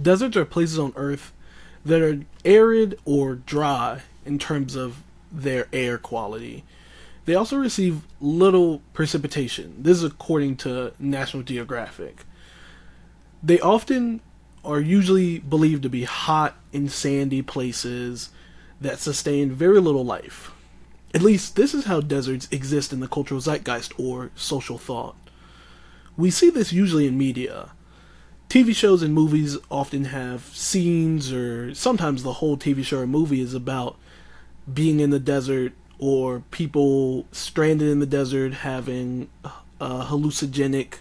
Deserts are places on Earth that are arid or dry in terms of their air quality. They also receive little precipitation. This is according to National Geographic. They often are usually believed to be hot and sandy places that sustain very little life. At least this is how deserts exist in the cultural zeitgeist or social thought. We see this usually in media. TV shows and movies often have scenes, or sometimes the whole TV show or movie is about being in the desert or people stranded in the desert having hallucinogenic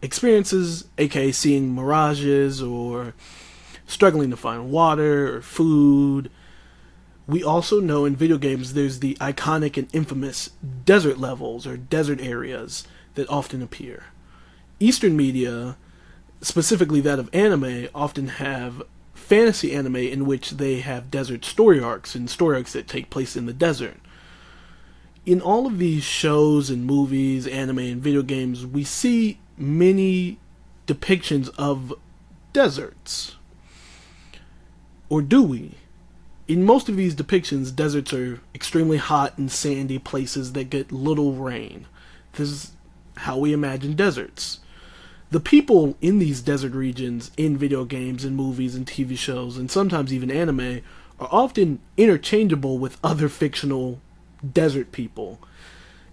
experiences, aka seeing mirages or struggling to find water or food. We also know in video games there's the iconic and infamous desert levels or desert areas that often appear. Eastern media, specifically that of anime, often have fantasy anime in which they have desert story arcs and story arcs that take place in the desert. In all of these shows and movies, anime and video games, we see many depictions of deserts. Or do we? In most of these depictions, deserts are extremely hot and sandy places that get little rain. This is how we imagine deserts. The people in these desert regions, in video games and movies and TV shows, and sometimes even anime, are often interchangeable with other fictional desert people.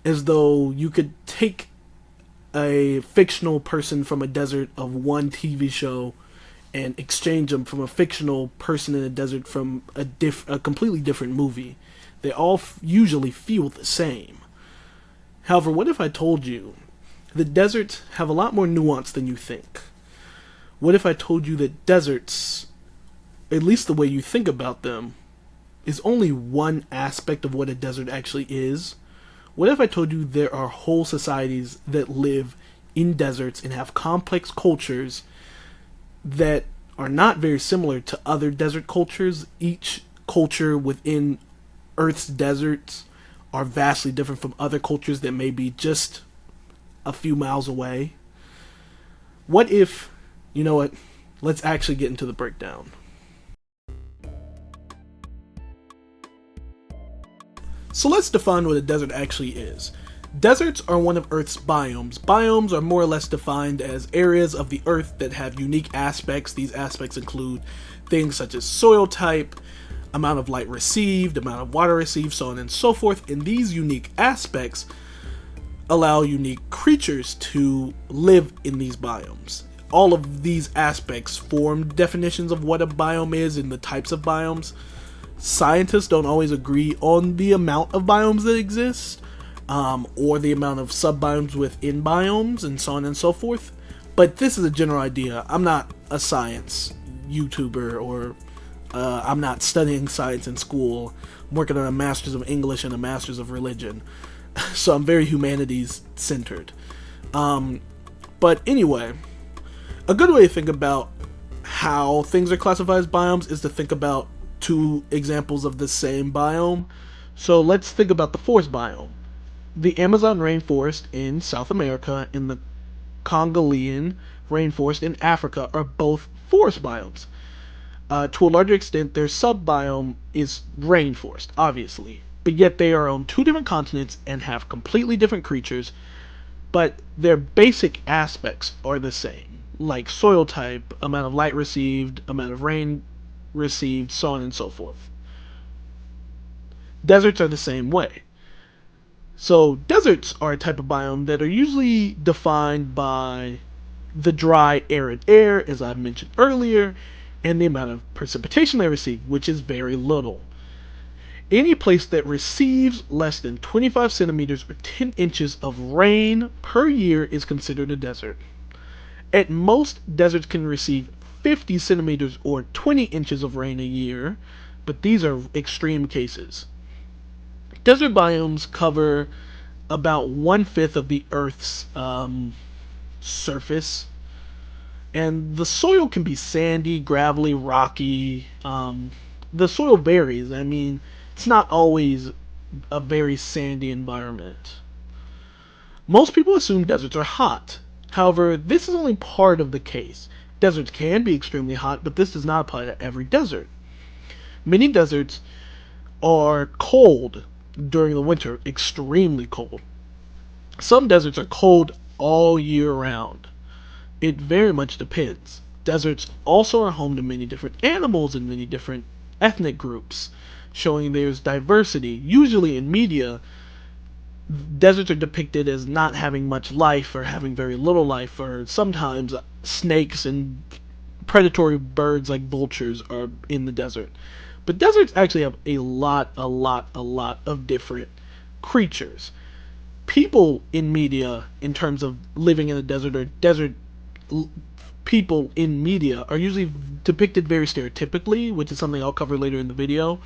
As though you could take a fictional person from a desert of one TV show and exchange them from a fictional person in a desert from a completely different movie. They all usually feel the same. However, what if I told you the deserts have a lot more nuance than you think? What if I told you that deserts, at least the way you think about them, is only one aspect of what a desert actually is? What if I told you there are whole societies that live in deserts and have complex cultures that are not very similar to other desert cultures? Each culture within Earth's deserts are vastly different from other cultures that may be just a few miles away. What if, you know what, let's actually get into the breakdown. So let's define what a desert actually is. Deserts are one of Earth's biomes. Biomes are more or less defined as areas of the Earth that have unique aspects. These aspects include things such as soil type, amount of light received, amount of water received, so on and so forth. And these unique aspects allow unique creatures to live in these biomes. All of these aspects form definitions of what a biome is and the types of biomes. Scientists don't always agree on the amount of biomes that exist, or the amount of subbiomes within biomes, and so on and so forth. But this is a general idea. I'm not a science YouTuber, or I'm not studying science in school. I'm working on a master's of English and a master's of religion. So I'm very humanities centered. But anyway, a good way to think about how things are classified as biomes is to think about two examples of the same biome. So let's think about the forest biome. The Amazon rainforest in South America and the Congolian rainforest in Africa are both forest biomes. To a larger extent, their subbiome is rainforest, obviously, but yet they are on two different continents and have completely different creatures, but their basic aspects are the same, like soil type, amount of light received, amount of rain received, so on and so forth. Deserts are the same way. So deserts are a type of biome that are usually defined by the dry, arid air, as I mentioned earlier, and the amount of precipitation they receive, which is very little. Any place that receives less than 25 centimeters or 10 inches of rain per year is considered a desert. At most, deserts can receive 50 centimeters or 20 inches of rain a year, but these are extreme cases. Desert biomes cover about 1/5 of the Earth's surface, and the soil can be sandy, gravelly, rocky. The soil varies. I mean, it's not always a very sandy environment. Most people assume deserts are hot. However, this is only part of the case. Deserts can be extremely hot, but this does not apply to every desert. Many deserts are cold during the winter, extremely cold. Some deserts are cold all year round. It very much depends. Deserts also are home to many different animals and many different ethnic groups, showing there's diversity. Usually in media, deserts are depicted as not having much life or having very little life, or sometimes snakes and predatory birds like vultures are in the desert. But deserts actually have a lot of different creatures. People in media, in terms of living in the desert, or desert people in media, are usually depicted very stereotypically, which is something I'll cover later in the video.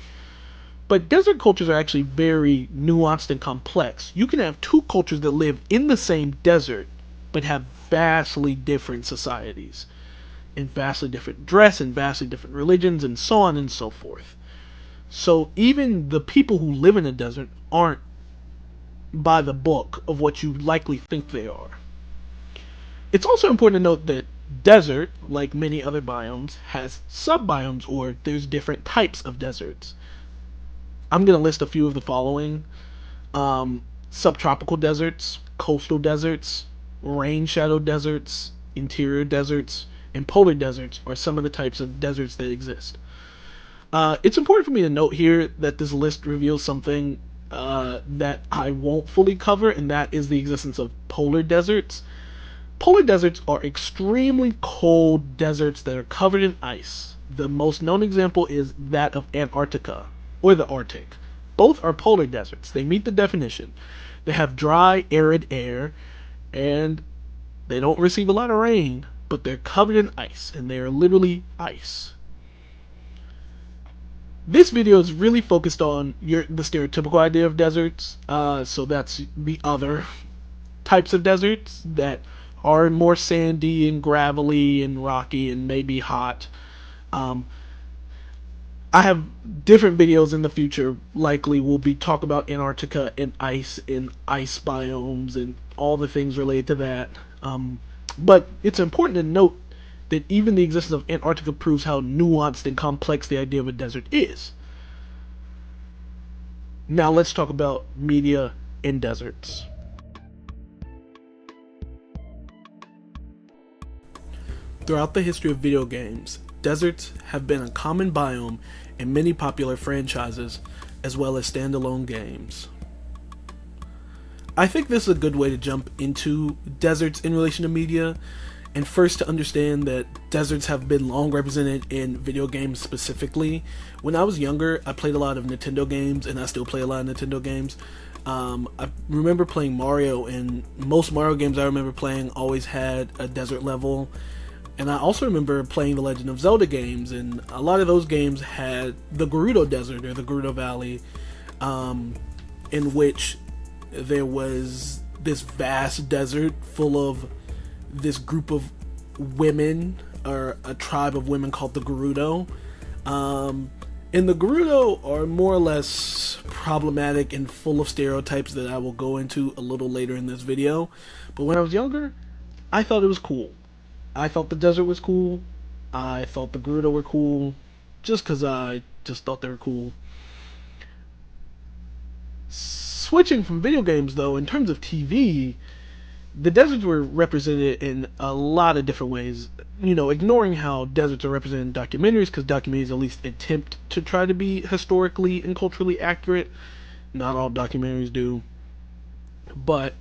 But desert cultures are actually very nuanced and complex. You can have two cultures that live in the same desert, but have vastly different societies, and vastly different dress, and vastly different religions, and so on and so forth. So even the people who live in a desert aren't by the book of what you likely think they are. It's also important to note that desert, like many other biomes, has subbiomes, or there's different types of deserts. I'm going to list a few of the following. Subtropical deserts, coastal deserts, rain shadow deserts, interior deserts, and polar deserts are some of the types of deserts that exist. It's important for me to note here that this list reveals something that I won't fully cover, and that is the existence of polar deserts. Polar deserts are extremely cold deserts that are covered in ice. The most known example is that of Antarctica, or the Arctic. Both are polar deserts. They meet the definition. They have dry, arid air, and they don't receive a lot of rain, but they're covered in ice, and they are literally ice. This video is really focused on the stereotypical idea of deserts. So that's the other types of deserts that are more sandy and gravelly and rocky and maybe hot. Um, I have different videos in the future. Likely will be talk about Antarctica and ice biomes and all the things related to that. But it's important to note that even the existence of Antarctica proves how nuanced and complex the idea of a desert is. Now let's talk about media in deserts. Throughout the history of video games, deserts have been a common biome in many popular franchises, as well as standalone games. I think this is a good way to jump into deserts in relation to media, and first to understand that deserts have been long represented in video games specifically. When I was younger, I played a lot of Nintendo games, and I still play a lot of Nintendo games. I remember playing Mario, and most Mario games I remember playing always had a desert level. And I also remember playing the Legend of Zelda games, and a lot of those games had the Gerudo Desert, or the Gerudo Valley, in which there was this vast desert full of this group of women, or a tribe of women called the Gerudo. And the Gerudo are more or less problematic and full of stereotypes that I will go into a little later in this video. But when I was younger, I thought it was cool. I thought the desert was cool. I thought the Gerudo were cool. Just because I just thought they were cool. Switching from video games, though, in terms of TV, the deserts were represented in a lot of different ways. Ignoring how deserts are represented in documentaries, because documentaries at least attempt to try to be historically and culturally accurate. Not all documentaries do. But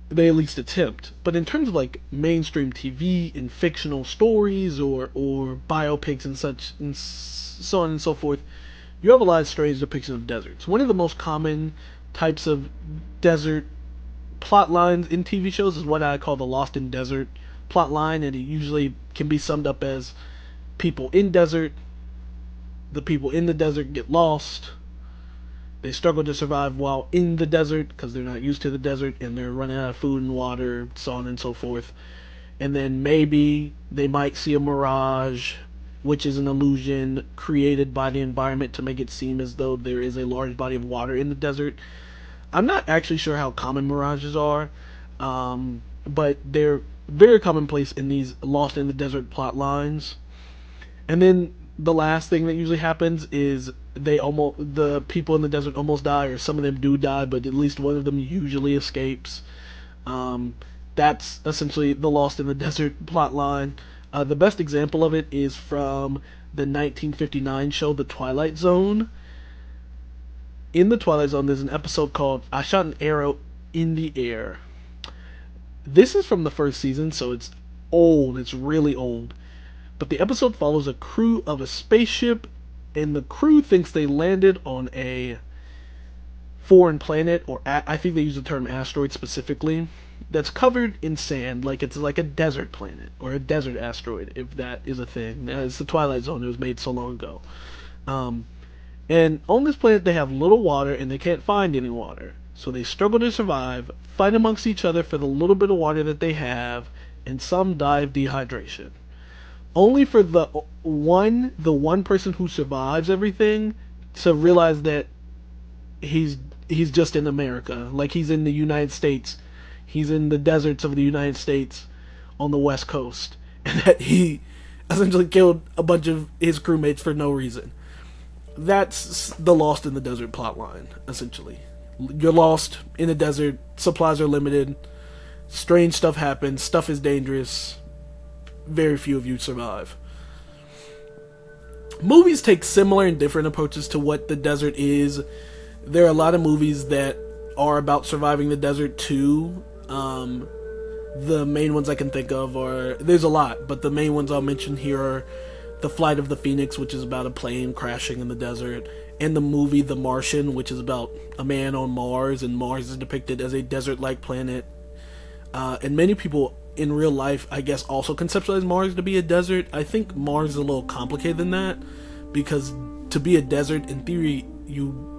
they at least attempt. But in terms of like mainstream TV and fictional stories, or biopics and such, and so on and so forth, you have a lot of strange depictions of deserts. One of the most common types of desert plot lines in TV shows is what I call the Lost in Desert plot line, and it usually can be summed up as people in desert, the people in the desert get lost, they struggle to survive while in the desert because they're not used to the desert, and they're running out of food and water, so on and so forth. And then maybe they might see a mirage, which is an illusion created by the environment to make it seem as though there is a large body of water in the desert. I'm not actually sure how common mirages are, but they're Very commonplace in these Lost in the Desert plot lines. And then the last thing that usually happens is the people in the desert almost die, or some of them do die, but at least one of them usually escapes. Um, that's essentially the Lost in the Desert plot line. The best example of it is from the 1959 show The Twilight Zone. In The Twilight Zone, there's an episode called "I Shot an Arrow in the Air." This is from the first season, so it's old. It's really old. But the episode follows a crew of a spaceship, and the crew thinks they landed on a foreign planet, or I think they use the term asteroid specifically, that's covered in sand, like it's like a desert planet or a desert asteroid, if that is a thing. It's the Twilight Zone. It was made so long ago. Um, and on this planet, they have little water, and they can't find any water. So they struggle to survive, fight amongst each other for the little bit of water that they have, and some die of dehydration. Only for the one person who survives everything to realize that he's he's just in America, like he's in the United States, he's in the deserts of the United States on the West Coast, and that he essentially killed a bunch of his crewmates for no reason. That's the Lost in the Desert plotline, essentially. You're lost in the desert, supplies are limited, strange stuff happens, stuff is dangerous, very few of you survive. Movies take similar and different approaches to what the desert is. There are a lot of movies that are about surviving the desert too. The main ones I can think of are, there's a lot, but the main ones I'll mention here are The Flight of the Phoenix, which is about a plane crashing in the desert, and the movie The Martian, which is about a man on Mars, and Mars is depicted as a desert-like planet. And many people in real life, I guess, also conceptualize Mars to be a desert. I think Mars is a little complicated than that, because to be a desert, in theory,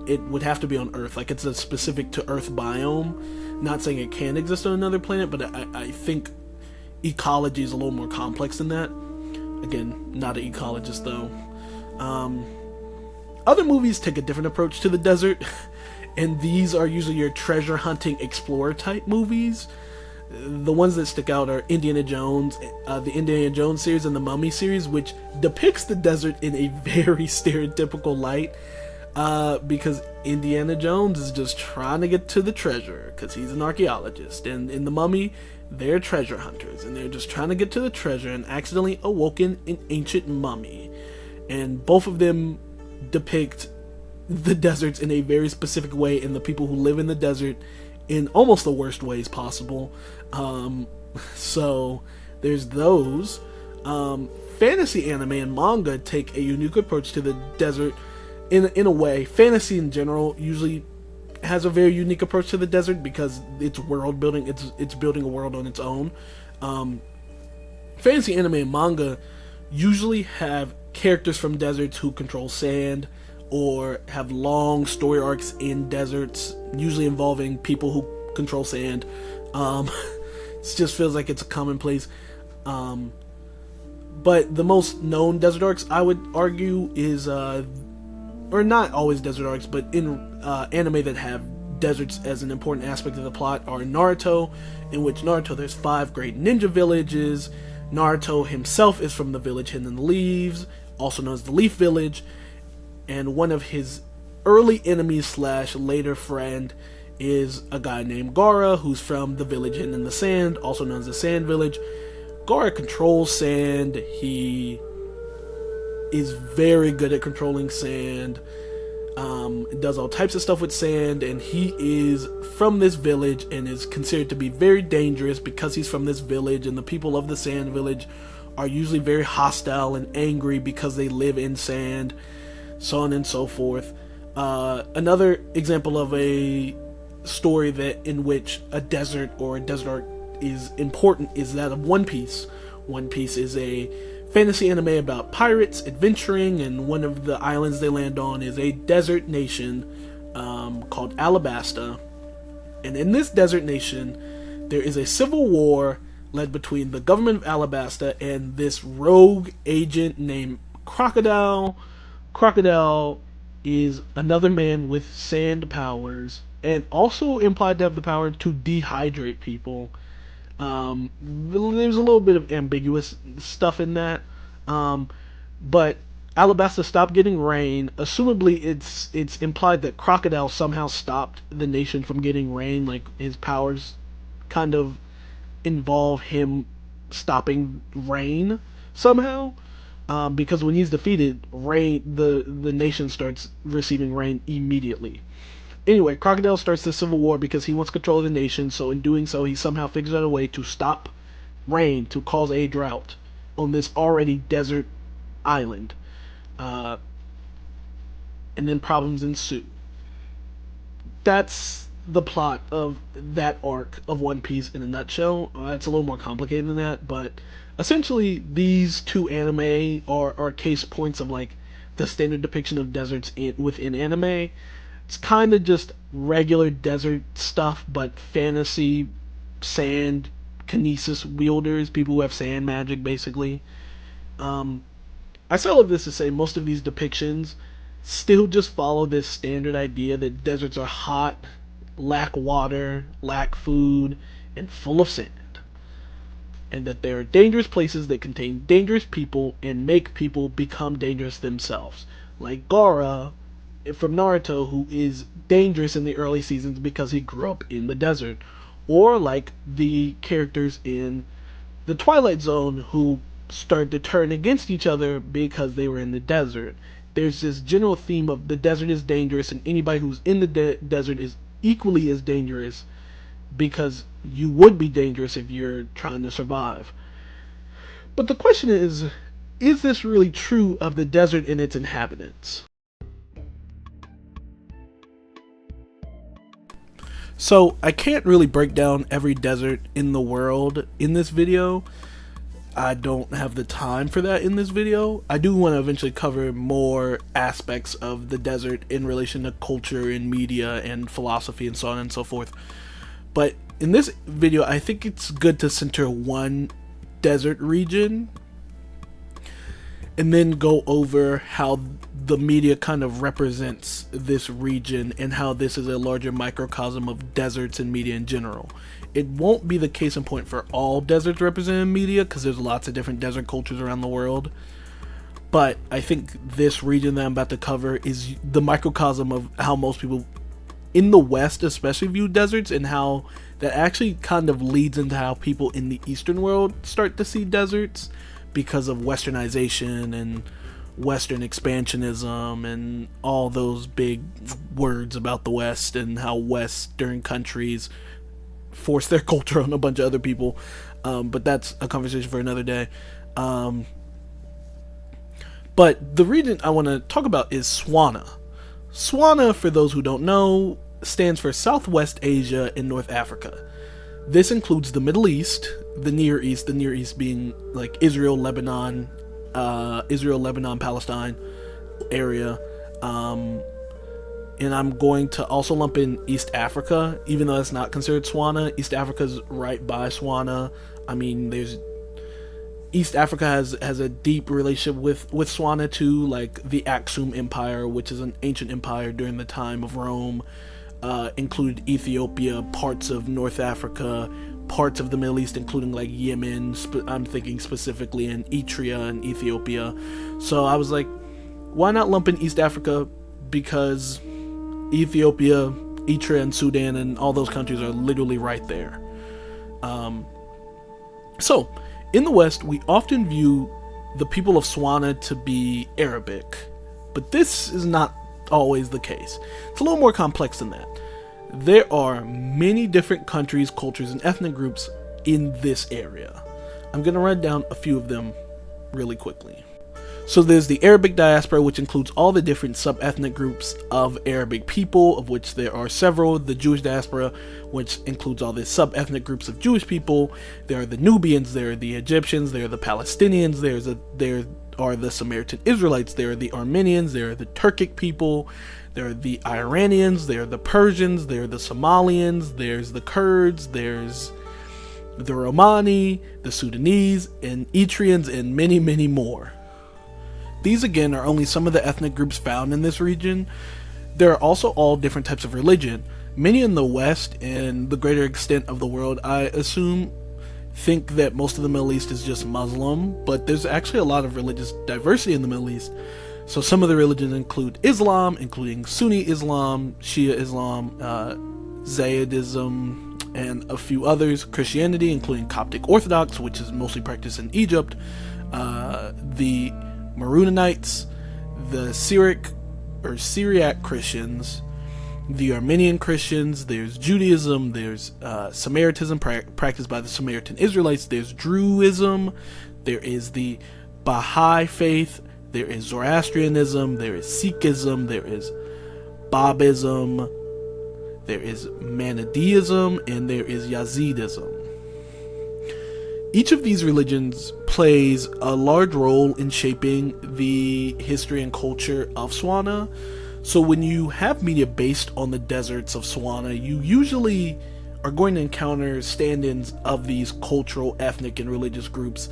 it would have to be on Earth. Like, it's a specific to Earth biome. Not saying it can exist on another planet, but I think ecology is a little more complex than that. Again, not an ecologist though. Other movies take a different approach to the desert, and these are usually your treasure hunting explorer type movies. The ones that stick out are Indiana Jones, the Indiana Jones series, and the Mummy series, which depicts the desert in a very stereotypical light, because Indiana Jones is just trying to get to the treasure, because he's an archaeologist, and in the Mummy, they're treasure hunters, and they're just trying to get to the treasure and accidentally awoken an ancient mummy. And both of them depict the deserts in a very specific way, and the people who live in the desert in almost the worst ways possible. So there's those. Fantasy anime and manga take a unique approach to the desert in a way. Fantasy in general usually has a very unique approach to the desert because it's world building. It's building a world on its own. Fantasy anime and manga usually have characters from deserts who control sand, or have long story arcs in deserts, usually involving people who control sand. It just feels like it's a commonplace. But the most known desert arcs, I would argue, is, or not always desert arcs, but in anime that have deserts as an important aspect of the plot, are Naruto, in which Naruto, there's 5 great ninja villages. Naruto himself is from the village Hidden in the Leaves, also known as the Leaf Village, and one of his early enemies slash later friend is a guy named Gaara, who's from the village Hidden in the Sand, also known as the Sand Village. Gaara controls sand. He is very good at controlling sand. Does all types of stuff with sand, and he is from this village and is considered to be very dangerous because he's from this village, and the people of the Sand Village are usually very hostile and angry because they live in sand, so on and so forth. Another example of a story that in which a desert or a desert arc is important is that of One Piece. One Piece is a fantasy anime about pirates adventuring, and one of the islands they land on is a desert nation called Alabasta. And in this desert nation, there is a civil war led between the government of Alabasta and this rogue agent named Crocodile. Crocodile is another man with sand powers, and also implied to have the power to dehydrate people. There's a little bit of ambiguous stuff in that, um, but Alabasta stopped getting rain. Assumably, it's implied that Crocodile somehow stopped the nation from getting rain. Like his powers kind of involve him stopping rain somehow. Because when he's defeated, rain the nation starts receiving rain immediately. Anyway, Crocodile starts the civil war because he wants control of the nation. So in doing so, he somehow figures out a way to stop rain to cause a drought on this already desert island. Uh, and then problems ensue. That's the plot of that arc of One Piece in a nutshell. It's a little more complicated than that, but essentially these two anime are case points of like the standard depiction of deserts within anime. It's kind of just regular desert stuff, but fantasy, sand, kinesis wielders, people who have sand magic, basically. Um, I say all of this to say most of these depictions still just follow this standard idea that deserts are hot, lack water, lack food, and full of sand. And that they are dangerous places that contain dangerous people and make people become dangerous themselves. Like Gaara from Naruto, who is dangerous in the early seasons because he grew up in the desert. Or like the characters in the Twilight Zone who start to turn against each other because they were in the desert. There's this general theme of the desert is dangerous, and anybody who's in the desert is equally as dangerous because you would be dangerous if you're trying to survive. But the question is this really true of the desert and its inhabitants? So, I can't really break down every desert in the world in this video. I don't have the time for that in this video. I do want to eventually cover more aspects of the desert in relation to culture and media and philosophy and so on and so forth. But in this video, I think it's good to center one desert region and then go over how the media kind of represents this region and how this is a larger microcosm of deserts and media in general. It won't be the case in point for all deserts represented in media because there's lots of different desert cultures around the world. But I think this region that I'm about to cover is the microcosm of how most people in the West especially view deserts, and how that actually kind of leads into how people in the Eastern world start to see deserts because of westernization and Western expansionism and all those big words about the West and how Western countries force their culture on a bunch of other people. But that's a conversation for another day. But the region I want to talk about is SWANA. SWANA, for those who don't know, stands for Southwest Asia and North Africa. This includes the Middle East, the Near East being like Israel, Lebanon, Palestine area. And I'm going to also lump in East Africa, even though it's not considered SWANA. East Africa's right by SWANA. I mean, East Africa has a deep relationship with SWANA too, like the Aksum Empire, which is an ancient empire during the time of Rome, included Ethiopia, parts of North Africa, parts of the Middle East, including like Yemen. I'm thinking specifically in Eritrea and Ethiopia. So I was like, why not lump in East Africa? Because Ethiopia, Eritrea, and Sudan and all those countries are literally right there. So, in the West, we often view the people of SWANA to be Arabic, but this is not always the case. It's a little more complex than that. There are many different countries, cultures, and ethnic groups in this area. I'm going to run down a few of them really quickly. So there's the Arabic diaspora, which includes all the different sub-ethnic groups of Arabic people, of which there are several. The Jewish diaspora, which includes all the sub-ethnic groups of Jewish people. There are the Nubians, there are the Egyptians, there are the Palestinians, there are the Samaritan Israelites, there are the Armenians, there are the Turkic people, there are the Iranians, there are the Persians, there are the Somalians, there's the Kurds, there's the Romani, the Sudanese, and Eritreans, and many, many more. These again are only some of the ethnic groups found in this region. There are also all different types of religion. Many in the West and the greater extent of the world, I assume, think that most of the Middle East is just Muslim, but there's actually a lot of religious diversity in the Middle East. So some of the religions include Islam, including Sunni Islam, Shia Islam, Zaydism, and a few others. Christianity, including Coptic Orthodox, which is mostly practiced in Egypt, the Maronites, the Syriac Christians, the Armenian Christians, there's Judaism, there's Samaritism practiced by the Samaritan Israelites, there's Druidism, there is the Baha'i faith, there is Zoroastrianism, there is Sikhism, there is Babism, there is Manichaeism, and there is Yazidism. Each of these religions plays a large role in shaping the history and culture of SWANA. So when you have media based on the deserts of SWANA, you usually are going to encounter stand-ins of these cultural, ethnic, and religious groups,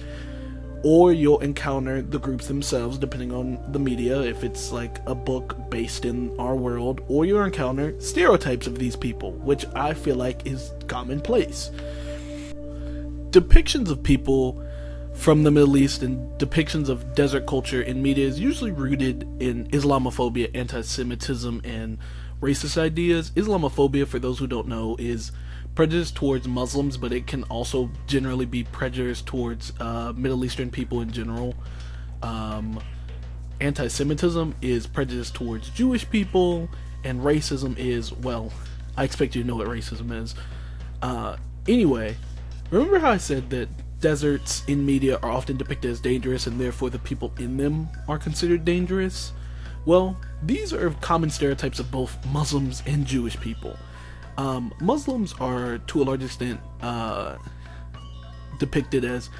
or you'll encounter the groups themselves, depending on the media, if it's like a book based in our world, or you'll encounter stereotypes of these people, which I feel like is commonplace. Depictions of people from the Middle East and depictions of desert culture in media is usually rooted in Islamophobia, anti-Semitism, and racist ideas. Islamophobia, for those who don't know, is prejudice towards Muslims, but it can also generally be prejudice towards Middle Eastern people in general. Anti-Semitism is prejudice towards Jewish people, and racism is, well, I expect you to know what racism is. Anyway, remember how I said that deserts in media are often depicted as dangerous and therefore the people in them are considered dangerous? Well, these are common stereotypes of both Muslims and Jewish people. Muslims are, to a large extent, depicted as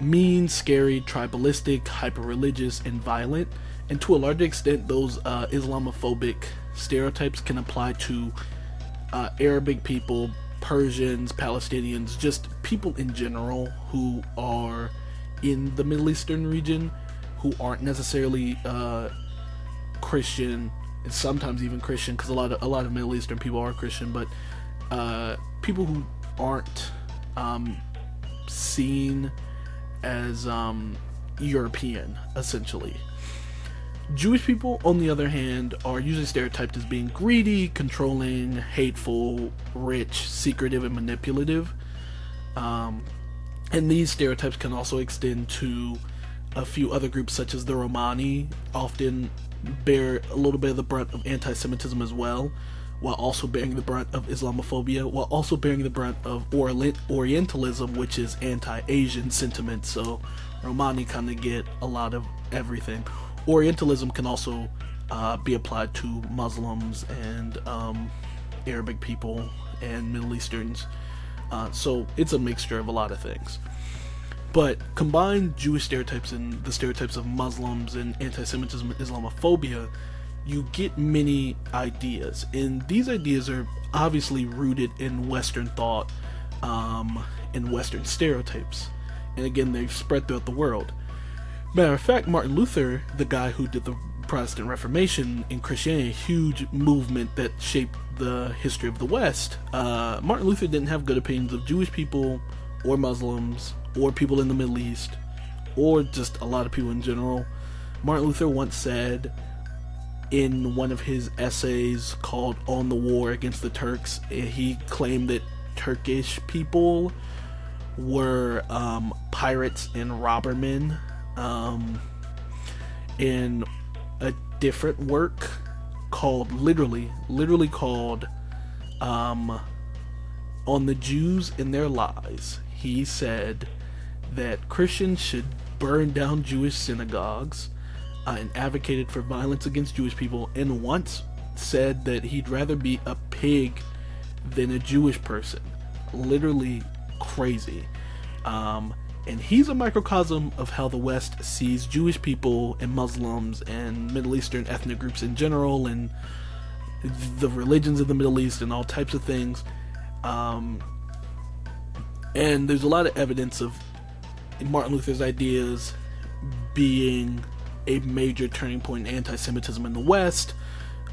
mean, scary, tribalistic, hyper-religious, and violent. And to a large extent, those Islamophobic stereotypes can apply to Arabic people, Persians, Palestinians, just people in general who are in the Middle Eastern region, who aren't necessarily Christian, and sometimes even Christian, because a lot of Middle Eastern people are Christian, but people who aren't seen as European, essentially. Jewish people, on the other hand, are usually stereotyped as being greedy, controlling, hateful, rich, secretive, and manipulative. And these stereotypes can also extend to a few other groups, such as the Romani, often bear a little bit of the brunt of anti-Semitism as well, while also bearing the brunt of Islamophobia, while also bearing the brunt of Orientalism, which is anti-Asian sentiment. So Romani kind of get a lot of everything. Orientalism can also be applied to Muslims and Arabic people and Middle Easterns. So it's a mixture of a lot of things. But combine Jewish stereotypes and the stereotypes of Muslims and anti-Semitism and Islamophobia, you get many ideas. And these ideas are obviously rooted in Western thought and Western stereotypes. And again, they've spread throughout the world. Matter of fact, Martin Luther, the guy who did the Protestant Reformation in Christianity, a huge movement that shaped the history of the West, Martin Luther didn't have good opinions of Jewish people or Muslims or people in the Middle East or just a lot of people in general. Martin Luther once said in one of his essays called On the War Against the Turks, he claimed that Turkish people were pirates and robbermen. In a different work called literally called On the Jews and Their Lies, he said that Christians should burn down Jewish synagogues and advocated for violence against Jewish people, and once said that he'd rather be a pig than a Jewish person. Literally crazy. And he's a microcosm of how the West sees Jewish people and Muslims and Middle Eastern ethnic groups in general, and the religions of the Middle East and all types of things. And there's a lot of evidence of Martin Luther's ideas being a major turning point in anti-Semitism in the West.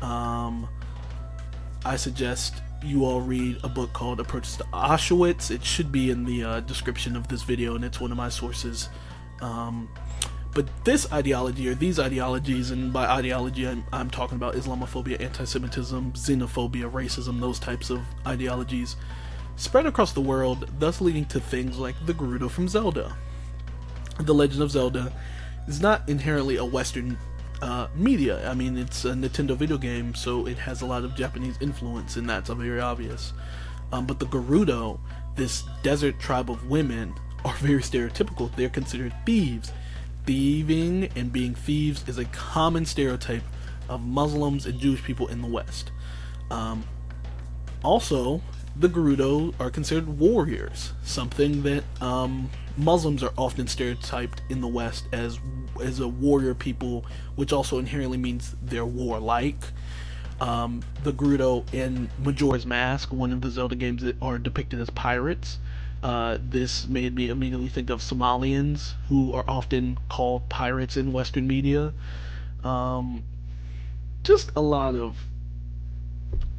I suggest you all read a book called Approaches to Auschwitz. It should be in the description of this video, and it's one of my sources. But this ideology, or these ideologies, and by ideology I'm talking about Islamophobia, anti-Semitism, xenophobia, racism, those types of ideologies, spread across the world, thus leading to things like the Gerudo from Zelda. The Legend of Zelda is not inherently a Western media. I mean, it's a Nintendo video game, so it has a lot of Japanese influence, and that's very obvious. But the Gerudo, this desert tribe of women, are very stereotypical. They're considered thieves. Thieving and being thieves is a common stereotype of Muslims and Jewish people in the West. Also, the Gerudo are considered warriors, something that Muslims are often stereotyped in the West as a warrior people, which also inherently means they're warlike. The Gerudo in Majora's Mask, one of the Zelda games, that are depicted as pirates. This made me immediately think of Somalians, who are often called pirates in Western media. Just a lot of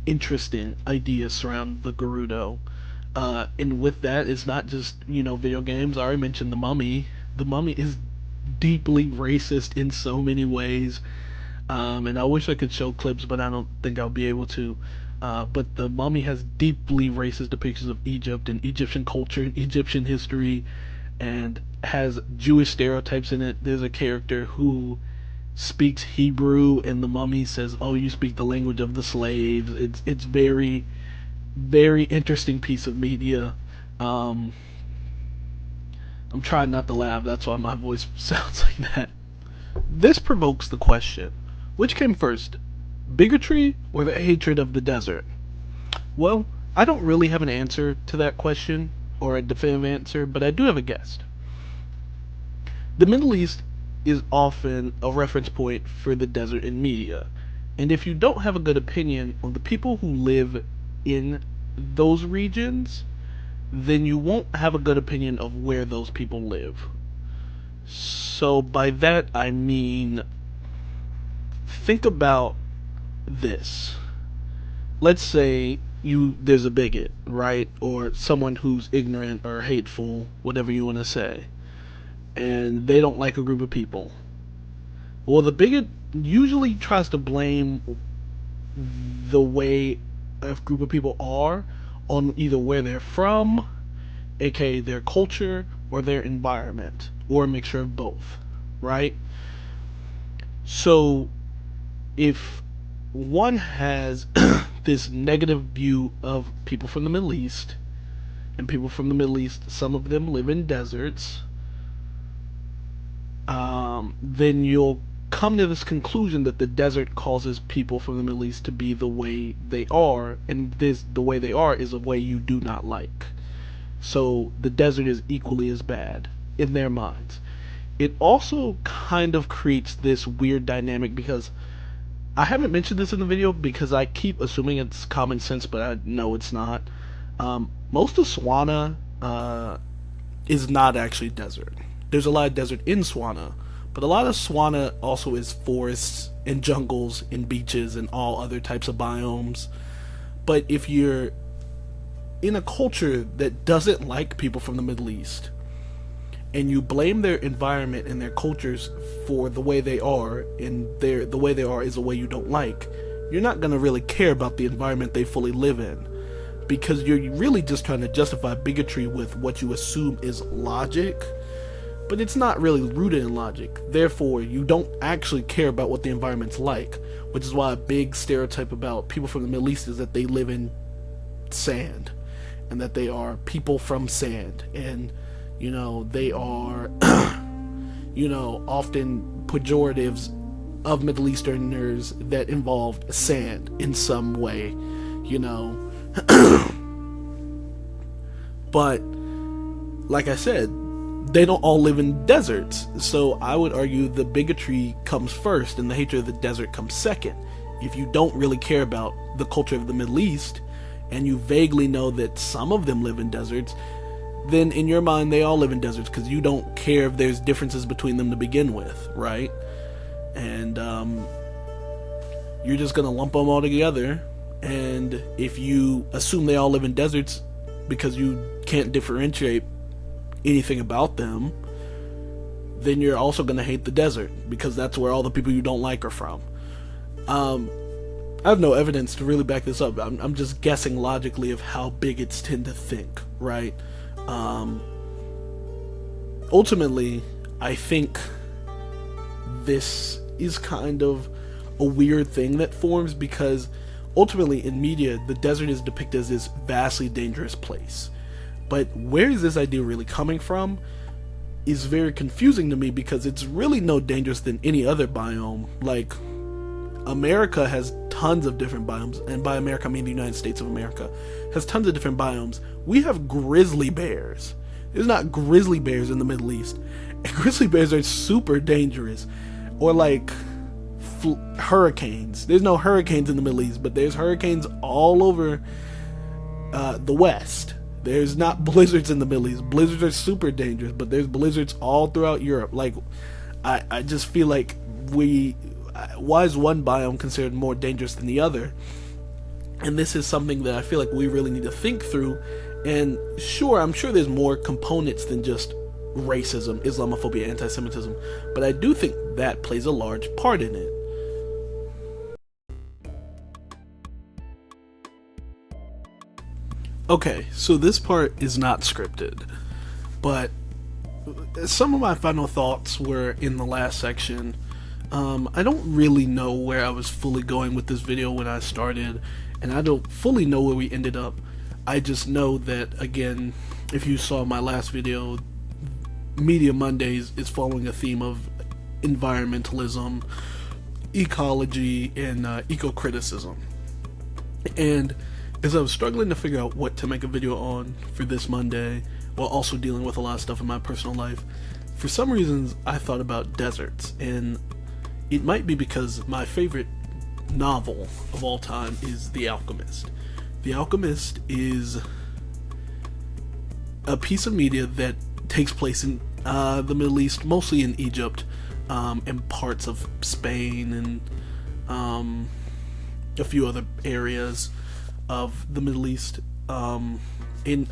interesting ideas surround the Gerudo. And with that, it's not just, video games. I already mentioned The Mummy. The Mummy is deeply racist in so many ways. And I wish I could show clips, but I don't think I'll be able to. But The Mummy has deeply racist depictions of Egypt and Egyptian culture and Egyptian history, and has Jewish stereotypes in it. There's a character who speaks Hebrew, and The Mummy says, "Oh, you speak the language of the slaves." It's very, very interesting piece of media. I'm trying not to laugh. That's why my voice sounds like that. This provokes the question: which came first, bigotry or the hatred of the desert? Well, I don't really have an answer to that question, or a definitive answer, but I do have a guess. The Middle East is often a reference point for the desert in media, and if you don't have a good opinion on the people who live in those regions, then you won't have a good opinion of where those people live. So by that I mean, think about this. Let's say there's a bigot, right? Or someone who's ignorant or hateful, whatever you want to say, and they don't like a group of people. Well, the bigot usually tries to blame the way a group of people are on either where they're from, aka their culture, or their environment, or a mixture of both, right? So if one has this negative view of people from the Middle East, and people from the Middle East, some of them live in deserts, then you'll come to this conclusion that the desert causes people from the Middle East to be the way they are, and the way they are is a way you do not like. So the desert is equally as bad in their minds. It also kind of creates this weird dynamic, because I haven't mentioned this in the video because I keep assuming it's common sense, but I know it's not. Most of SWANA is not actually desert. There's a lot of desert in SWANA, but a lot of SWANA also is forests and jungles and beaches and all other types of biomes. But if you're in a culture that doesn't like people from the Middle East, and you blame their environment and their cultures for the way they are, and the way they are is a way you don't like, you're not going to really care about the environment they fully live in, because you're really just trying to justify bigotry with what you assume is logic, but it's not really rooted in logic. Therefore, you don't actually care about what the environment's like, which is why a big stereotype about people from the Middle East is that they live in sand, and that they are people from sand, and they are, often pejoratives of Middle Easterners that involve sand in some way, But, like I said, they don't all live in deserts, so I would argue the bigotry comes first and the hatred of the desert comes second. If you don't really care about the culture of the Middle East, and you vaguely know that some of them live in deserts, then in your mind they all live in deserts, because you don't care if there's differences between them to begin with, right? And you're just gonna lump them all together And if you assume they all live in deserts because you can't differentiate anything about them, then you're also going to hate the desert, because that's where all the people you don't like are from. I have no evidence to really back this up. I'm just guessing logically of how bigots tend to think, right? Ultimately, I think this is kind of a weird thing that forms, because ultimately in media, the desert is depicted as this vastly dangerous place. But where is this idea really coming from is very confusing to me, because it's really no dangerous than any other biome. Like, America has tons of different biomes, and by America I mean the United States of America has tons of different biomes. We have grizzly bears. There's not grizzly bears in the Middle East, and grizzly bears are super dangerous. Or like hurricanes. There's no hurricanes in the Middle East, but there's hurricanes all over the West. There's not blizzards in the Middle East. Blizzards are super dangerous, but there's blizzards all throughout Europe. Like, I just feel like why is one biome considered more dangerous than the other? And this is something that I feel like we really need to think through. And sure, I'm sure there's more components than just racism, Islamophobia, anti-Semitism, but I do think that plays a large part in it. Okay, so this part is not scripted, but some of my final thoughts were in the last section. I don't really know where I was fully going with this video when I started, and I don't fully know where we ended up. I just know that, again, if you saw my last video, Media Mondays is following a theme of environmentalism, ecology, and eco-criticism. And as I was struggling to figure out what to make a video on for this Monday, while also dealing with a lot of stuff in my personal life, for some reasons I thought about deserts. And it might be because my favorite novel of all time is The Alchemist. The Alchemist is a piece of media that takes place in the Middle East, mostly in Egypt, and parts of Spain, and a few other areas of the Middle East. And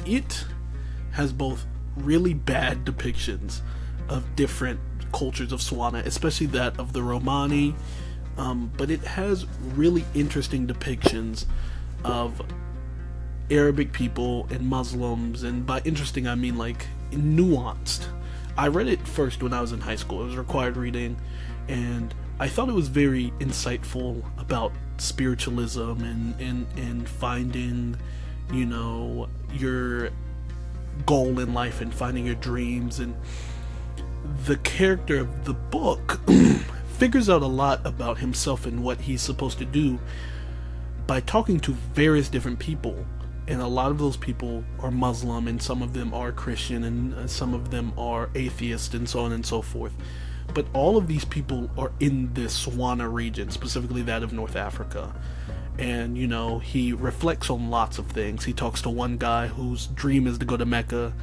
it has both really bad depictions of different cultures of SWANA, especially that of the Romani, but it has really interesting depictions of Arabic people and Muslims, and by interesting I mean like nuanced. I read it first when I was in high school. It was required reading, and I thought it was very insightful about spiritualism and finding, you know, your goal in life and finding your dreams. And the character of the book figures out a lot about himself and what he's supposed to do by talking to various different people. And a lot of those people are Muslim, and some of them are Christian, and some of them are atheist, and so on and so forth. But all of these people are in this SWANA region, specifically that of North Africa. And, you know, he reflects on lots of things. He talks to one guy whose dream is to go to Mecca,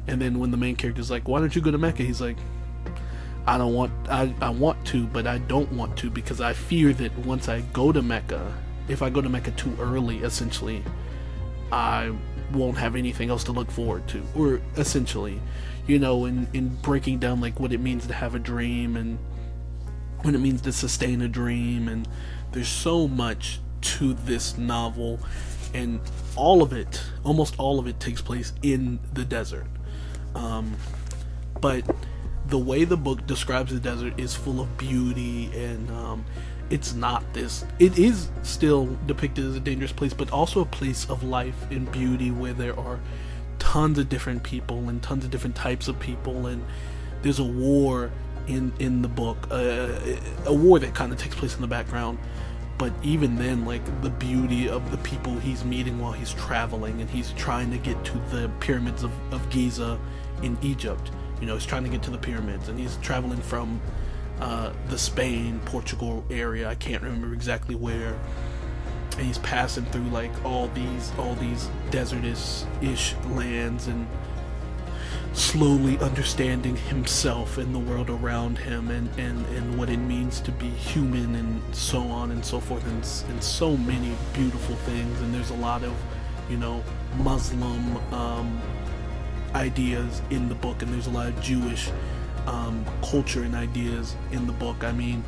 and then when the main character's like, why don't you go to Mecca? He's like, I want to, but I don't want to, because I fear that once I go to Mecca, if I go to Mecca too early, essentially, I won't have anything else to look forward to. Or essentially, you know, in breaking down like what it means to have a dream and what it means to sustain a dream. And there's so much to this novel, and all of it, almost all of it, takes place in the desert. But the way the book describes the desert is full of beauty, and it's not this. It is still depicted as a dangerous place, but also a place of life and beauty where there are tons of different people and tons of different types of people. And there's a war in the book, a war that kind of takes place in the background. But even then, like, the beauty of the people he's meeting while he's traveling, and he's trying to get to the pyramids of Giza in Egypt. You know, he's trying to get to the pyramids, and he's traveling from the Spain, Portugal area. I can't remember exactly where. And he's passing through like all these desertous-ish lands, and slowly understanding himself and the world around him, and what it means to be human, and so on and so forth, and so many beautiful things. And there's a lot of, Muslim ideas in the book, and there's a lot of Jewish culture and ideas in the book. I mean,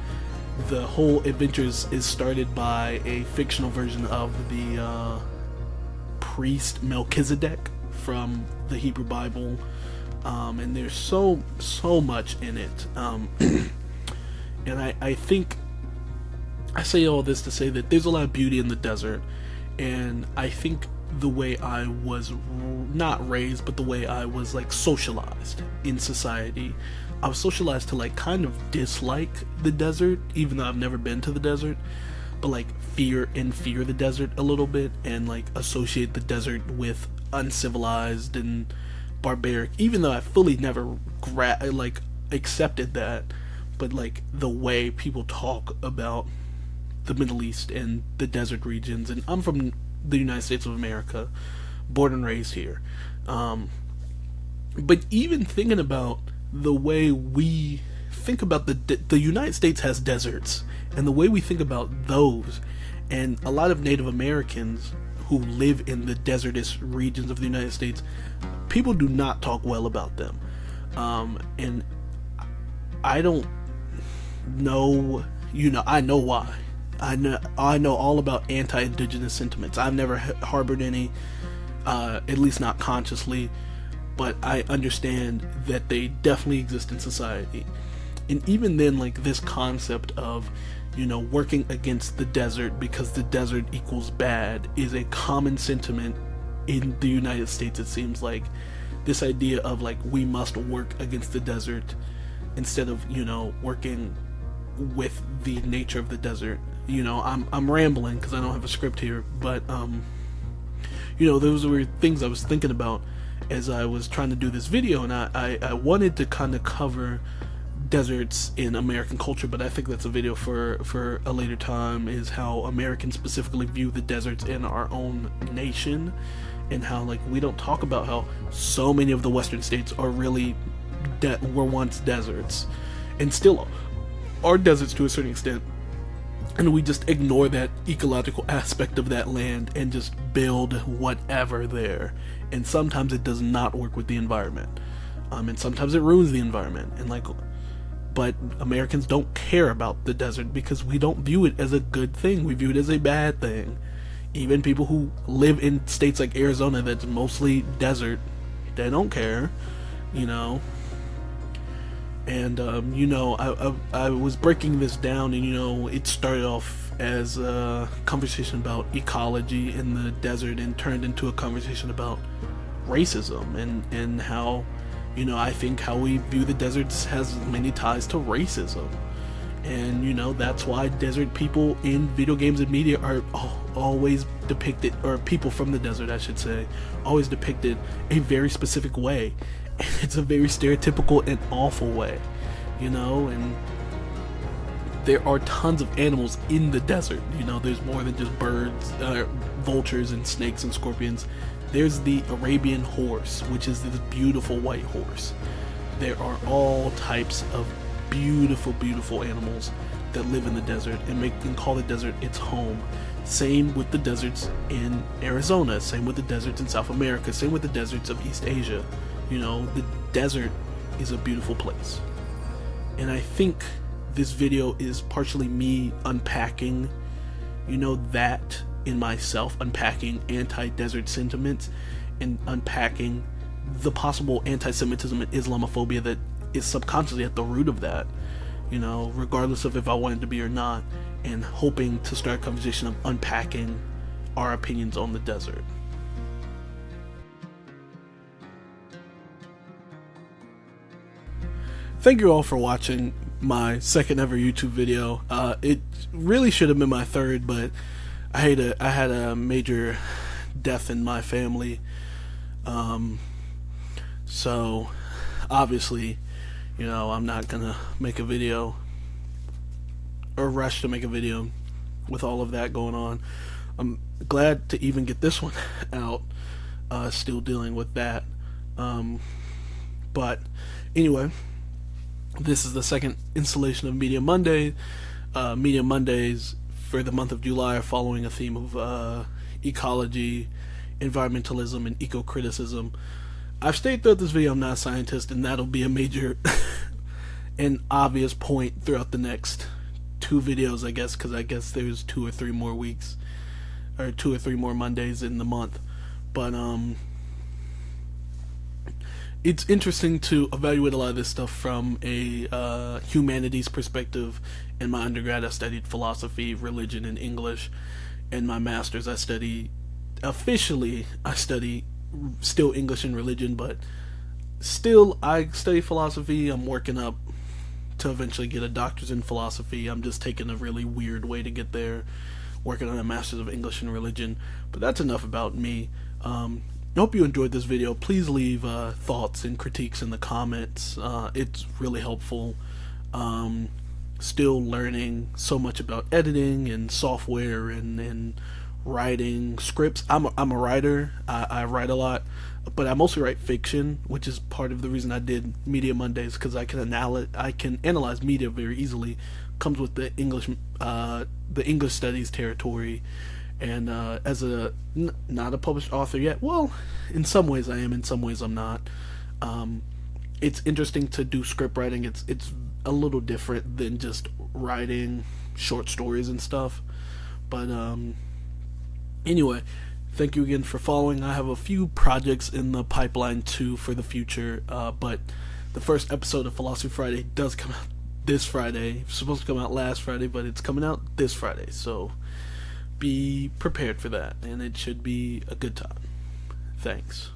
the whole adventure is started by a fictional version of the priest Melchizedek from the Hebrew Bible, and there's so much in it, and I think I say all this to say that there's a lot of beauty in the desert. And I think the way I was not raised, but the way I was like socialized in society, I was socialized to like kind of dislike the desert, even though I've never been to the desert, but like fear the desert a little bit, and like associate the desert with uncivilized and barbaric, even though I fully never accepted that. But like the way people talk about the Middle East and the desert regions, and I'm from the United States of America, born and raised here, but even thinking about the way we think about the United States has deserts, and the way we think about those, and a lot of Native Americans who live in the desertous regions of the United States, people do not talk well about them, and I don't know, I know why. I know all about anti-indigenous sentiments. I've never harbored any, at least not consciously, but I understand that they definitely exist in society. And even then, like, this concept of, working against the desert because the desert equals bad is a common sentiment in the United States, it seems like. This idea of, like, we must work against the desert instead of, working with the nature of the desert. I'm rambling because I don't have a script here, but those were things I was thinking about as I was trying to do this video, and I wanted to kind of cover deserts in American culture, but I think that's a video for a later time, is how Americans specifically view the deserts in our own nation, and how, like, we don't talk about how so many of the western states are really were once deserts, and still are deserts to a certain extent. And we just ignore that ecological aspect of that land and just build whatever there. And sometimes it does not work with the environment. And sometimes it ruins the environment. But Americans don't care about the desert because we don't view it as a good thing. We view it as a bad thing. Even people who live in states like Arizona that's mostly desert, they don't care, And, I was breaking this down, and, it started off as a conversation about ecology in the desert and turned into a conversation about racism and how, I think how we view the deserts has many ties to racism. And, that's why desert people in video games and media are always depicted, or people from the desert, I should say, always depicted a very specific way. It's a very stereotypical and awful way, and there are tons of animals in the desert. There's more than just birds, vultures and snakes and scorpions. There's the Arabian horse, which is this beautiful white horse. There are all types of beautiful, beautiful animals that live in the desert and call the desert its home. Same with the deserts in Arizona, same with the deserts in South America, same with the deserts of East Asia. The desert is a beautiful place. And I think this video is partially me unpacking, that in myself, unpacking anti-desert sentiments and unpacking the possible anti-Semitism and Islamophobia that is subconsciously at the root of that, regardless of if I want it to be or not, and hoping to start a conversation of unpacking our opinions on the desert. Thank you all for watching my second ever YouTube video. It really should have been my third, but I had a major death in my family. So obviously, I'm not gonna make a video or rush to make a video with all of that going on. I'm glad to even get this one out, still dealing with that. But anyway, this is the second installation of Media Monday. Media Mondays for the month of July are following a theme of ecology, environmentalism, and eco-criticism. I've stated throughout this video I'm not a scientist, and that'll be a major and obvious point throughout the next 2 videos, I guess, because I guess there's 2 or 3 more weeks, or 2 or 3 more Mondays in the month. But it's interesting to evaluate a lot of this stuff from a humanities perspective. In my undergrad, I studied philosophy, religion, and English. In my master's, I study still English and religion, but still I study philosophy. I'm working up to eventually get a doctorate in philosophy. I'm just taking a really weird way to get there, working on a master's of English and religion. But that's enough about me. I hope you enjoyed this video. Please leave thoughts and critiques in the comments. It's really helpful. Still learning so much about editing and software and writing scripts. I'm a writer. I write a lot, but I mostly write fiction, which is part of the reason I did Media Mondays, because I can analyze media very easily. Comes with the English studies territory, and as not a published author yet. Well, in some ways I am, in some ways I'm not. It's interesting to do script writing. It's a little different than just writing short stories and stuff. But anyway, thank you again for following. I have a few projects in the pipeline too for the future, but the first episode of Philosophy Friday does come out this Friday. It's supposed to come out last Friday, but it's coming out this Friday, so be prepared for that, and it should be a good time. Thanks.